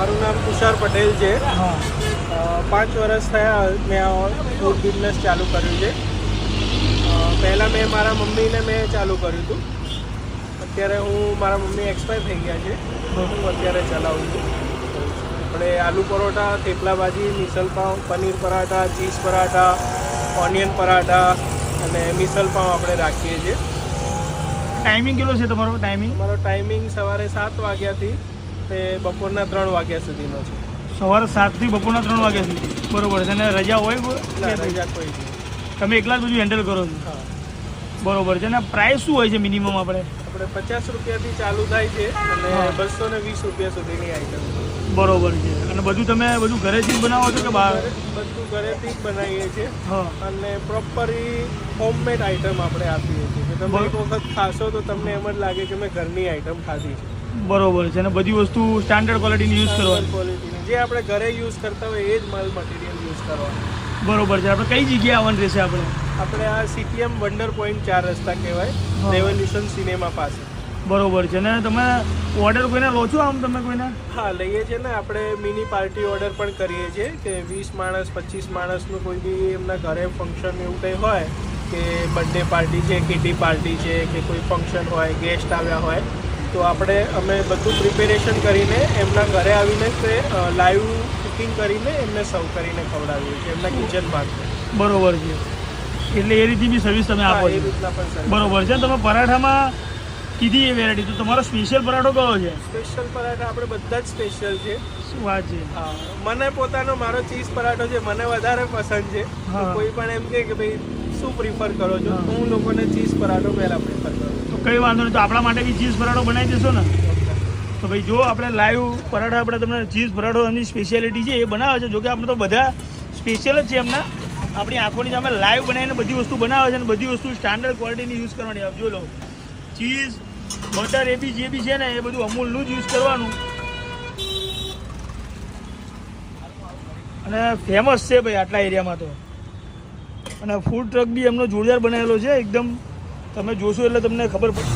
મારું નામ તુષાર પટેલ છે. 5 વર્ષ થયા મેં આ ફૂડ બિઝનેસ ચાલુ કર્યું છે. પહેલાં મેં મારા મમ્મીને મેં ચાલુ કર્યું હતું. અત્યારે મારા મમ્મી એક્સપાયર થઈ ગયા છે. હું અત્યારે ચલાવું છું. આપણે આલુ પરોઠા, થેપલા ભાજી, મિસલ પાવ, પનીર પરાઠા, ચીઝ પરાઠા, ઓનિયન પરાઠા અને મિસલ પાવ આપણે રાખીએ છીએ. ટાઈમિંગ કેટલો છે તમારો? અમારો ટાઈમિંગ સવારે 7 વાગ્યાથી તે બપોરના 3 વાગ્યા સુધીનો છે. સવારે 7 થી બપોરના 3 વાગ્યા સુધી, બરોબર છે. અને રજા હોય? રજા કોઈ નહીં. તમે એકલા જ બધું હેન્ડલ કરો છો? હા, બરોબર છે. અને પ્રાઇસ શું હોય છે મિનિમમ? આપણે 50 રૂપિયાથી ચાલુ થાય છે અને 220 રૂપિયા સુધીની આઈટમ. બરોબર છે. અને બધું ઘરેથી જ બનાવો છો કે બહાર? બધું ઘરેથી જ બનાવીએ છીએ. હા. અને પ્રોપરી હોમમેડ આઈટમ આપણે આપીએ છીએ કે તમે એક વખત ખાશો તો તમને એમ જ લાગે કે મેં ઘરની આઈટમ ખાધી છે. બરોબર છે. અને બધી વસ્તુ સ્ટાન્ડર્ડ ક્વોલિટીની યુઝ કરવાની? ક્વોલિટીની જે આપણે ઘરે યુઝ કરતા હોય એ જ માલ મટીરિયલ યુઝ કરવાનું. બરોબર છે. આપણે કઈ જગ્યાએ આવવાનું રહેશે? આપણે આ CTM વન્ડર પોઈન્ટ 4 રસ્તા કહેવાય, રેવોલ્યુશન સિનેમા પાસે. બરોબર છે. ને તમે ઓર્ડર કોઈને લો છો? તમે કોઈને? હા, લઈએ છીએ ને. આપણે મિની પાર્ટી ઓર્ડર પણ કરીએ છીએ કે 20 માણસ 25 માણસનું કોઈ બી એમના ઘરે ફંક્શન એવું કંઈ હોય કે બર્થડે પાર્ટી છે, કિટી પાર્ટી છે કે કોઈ ફંક્શન હોય, ગેસ્ટ આવ્યા હોય તો અમે બધું પ્રિપેરેશન કરીને એમના ઘરે આવીને તે લાઈવ કુકિંગ કરીને એમને સર્વ કરીને ખવડાવીએ છીએ એમના કિચનમાં. બરોબર છે. એટલે એ રીતની બી સર્વિસ તમે આપો છો? એ રીતના પણ સર્વિસ. બરોબર છે. તમે પરાઠામાં કીધી એ વેરાયટી, તો તમારો સ્પેશિયલ પરાઠો કયો છે? સ્પેશિયલ પરાઠા આપણે બધા જ સ્પેશિયલ છે. શું વાત છે? હા, મને મારો ચીઝ પરાઠો છે મને વધારે પસંદ છે. કોઈ પણ એમ કે ભાઈ શું પ્રિફર કરો છો, હું લોકોને ચીઝ પરાઠો પહેલાં પ્રિફર કરું. તો કંઈ વાંધો નહીં. તો આપણા માટે બી ચીઝ પરાઠો બનાવી દેશો ને? તો ભાઈ જો આપણે લાઈવ પરાઠા આપણે તમને ચીઝ પરાઠો એમની સ્પેશિયાલિટી છે એ બનાવે છે. જોકે આપણે તો બધા સ્પેશિયલ જ છે એમના. આપણી આંખોની સામે લાઈવ બનાવીને બધી વસ્તુ બનાવે છે અને બધી વસ્તુ સ્ટાન્ડર્ડ ક્વોલિટીની યુઝ કરવાની. આપ જો લો, ચીઝ બટર જે બી છે ને એ બધું અમૂલનું જ યુઝ કરવાનું. અને ફેમસ છે ભાઈ આટલા એરિયામાં તો. અને ફૂડ ટ્રક બી એમનો જોરદાર બનાવેલો છે એકદમ. તમે જોશો એટલે તમને ખબર પડે.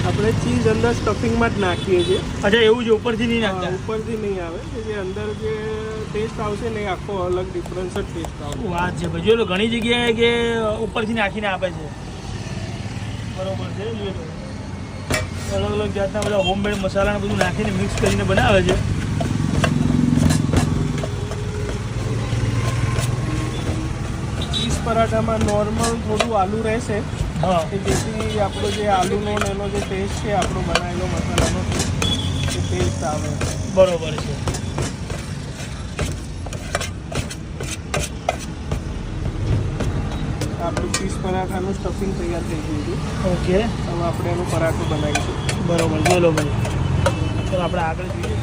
આપણે ચીઝ અંદર સ્ટફિંગમાં જ નાખીએ છીએ. અચ્છા, એવું છે? ઉપરથી નહીં નાખતા? ઉપરથી નહીં આવે. જે અંદર જે ટેસ્ટ આવશે ને એ આખો અલગ ડિફરન્સ જ ટેસ્ટ આવશે. વાત છે ભાઈ. જો ઘણી જગ્યાએ કે ઉપરથી નાખીને આપે છે. બરોબર છે. અલગ અલગ જાતના બધા હોમમેડ મસાલાને બધું નાખીને મિક્સ કરીને બનાવે છે. ચીઝ પરાઠામાં નોર્મલ થોડું આલુ રહેશે. હા. કે જેથી આપણો જે આલુનો એનો જે ટેસ્ટ છે આપણો બનાવેલો મસાલાનો એ ટેસ્ટ આવે. બરોબર છે. આપણું ચીઝ પરાઠાનું સ્ટફિંગ તૈયાર થઈ ગયું છે. ઓકે. હવે આપણે એનું પરાઠું બનાવીશું. બરોબર. બોલો ભાઈ. ચાલો આપણે આગળ જોઈએ.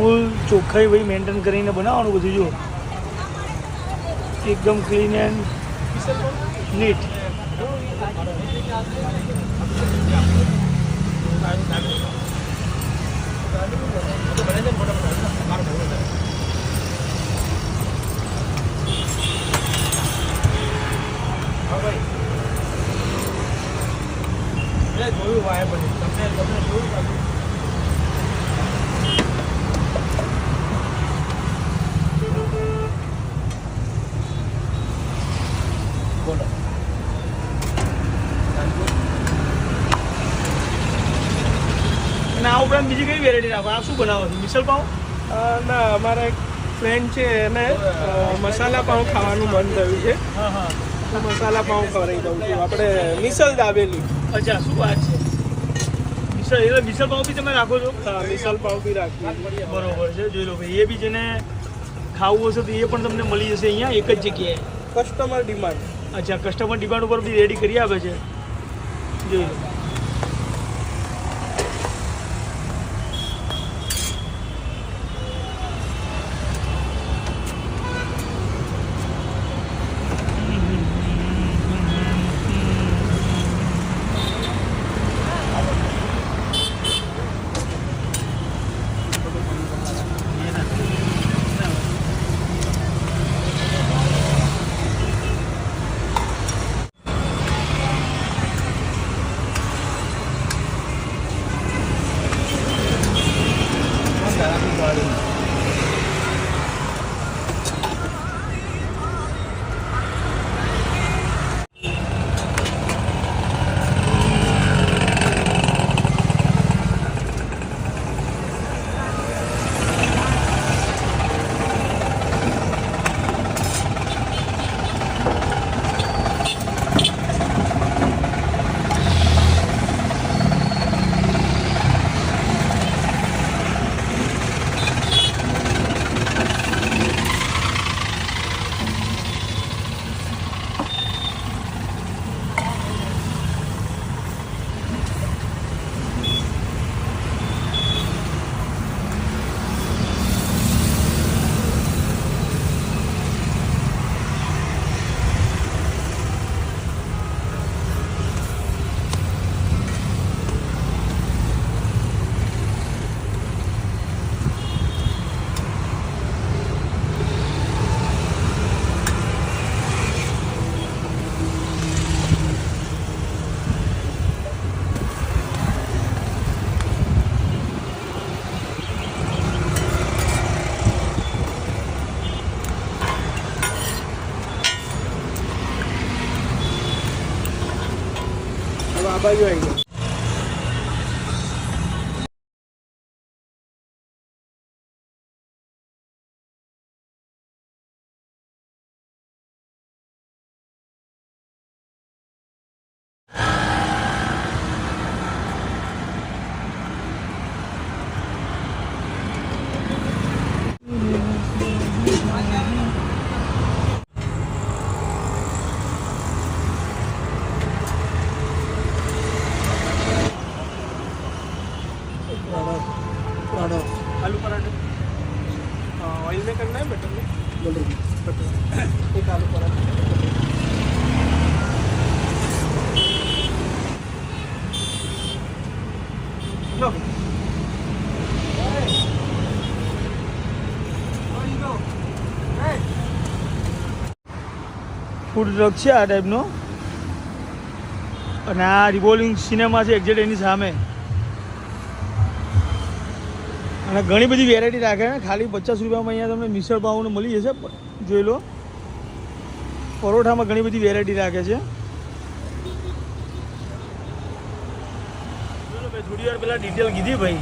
ફૂલ ચોખ્ખાઈ ભાઈ મેન્ટેન કરીને બનાવવાનું બધું. જો એકદમ ક્લીન એન્ડ નીટ. કઈ વેરાયટી રાખો? આ શું બનાવો છો? મિસલ પાઉં? ના, અમારા એક ફ્રેન્ડ છે એને મસાલા પાઉં ખાવાનું મન થયું છે, હા હા. તો મસાલા પાઉં ખવડાવી દઉં છું. આપણે મિસલ દાબેલી. અચ્છા, શું વાત છે? મિસલ એટલે મિસલ પાઉં બી તમે રાખો છો? હા, મિસલ પાઉં બી રાખીએ. બરોબર છે, જોઈ લો ભાઈ. એ બી જેને ખાવું હશે તો એ પણ તમને મળી જશે અહીંયા એક જ જગ્યાએ. Customer demand. અચ્છા, કસ્ટમર ડિમાન્ડ ઉપર બી રેડી કરી આપે છે, જોઈ લો. હવે આ બાજુ આવી ગયો. आलू पराठे ऑयल में करना है बटर में? बटर एक आलू पराठा. लो. ફૂડ ટ્રક છે આ ટાઈપનો, અને આ રિવોલ્વિંગ સિનેમા છે એક્ઝેક્ટ એની સામે. અને ઘણી બધી વેરાયટી રાખે ને, ખાલી 50 રૂપિયામાં અહીંયા તમને મિસળ પાઉં મળી જશે, જોઈ લો. પરોઠામાં ઘણી બધી વેરાયટી રાખે છે. થોડી વાર પહેલાં ડિટેલ કીધી ભાઈ,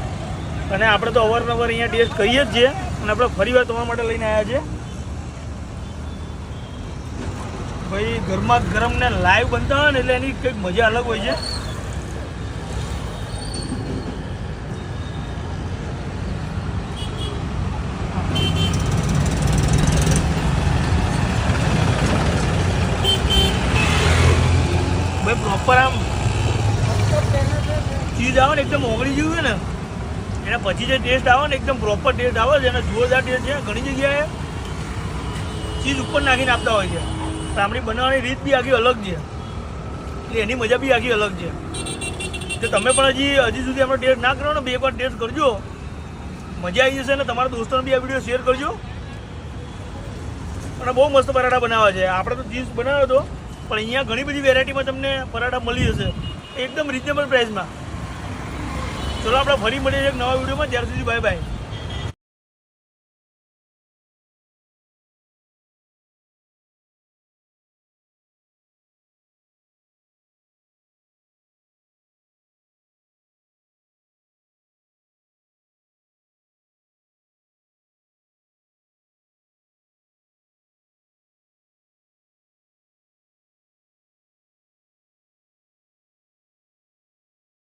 અને આપણે તો અવારનવાર અહીંયા ટેસ્ટ કરીએ જ છીએ, અને આપણે ફરી વાર તમારા માટે લઈને આવ્યા છીએ ભાઈ. ગરમા ગરમ ને લાઈવ બનતા હોય ને એટલે એની કંઈક મજા અલગ હોય છે. ભાઈ પ્રોપર આમ ચીઝ આવે ને એકદમ ઓગળી જેવું છે ને, એના પછી જે ટેસ્ટ આવે ને એકદમ પ્રોપર ટેસ્ટ આવે છે, એને જોરદાર ટેસ્ટ છે. ઘણી જગ્યાએ ચીઝ ઉપર નાખીને આપતા હોય છે, પણ આપણી બનાવવાની રીત બી આખી અલગ છે, એટલે એની મજા બી આખી અલગ છે. તો તમે પણ હજી સુધી આપણે ટેસ્ટ ના કરો ને, બે વાર ટેસ્ટ કરજો, મજા આવી જશે. અને તમારા દોસ્તોને બી આ વિડીયો શેર કરજો. અને બહુ મસ્ત પરાઠા બનાવે છે. આપણે તો ચીઝ બનાવ્યો હતો, પણ અહીંયા ઘણી બધી વેરાયટીમાં તમને પરાઠા મળી જશે એકદમ રિઝનેબલ પ્રાઇસમાં. ચલો આપણે ફરી મળીએ એક નવા વિડીયોમાં. ત્યાર સુધી બાય બાય.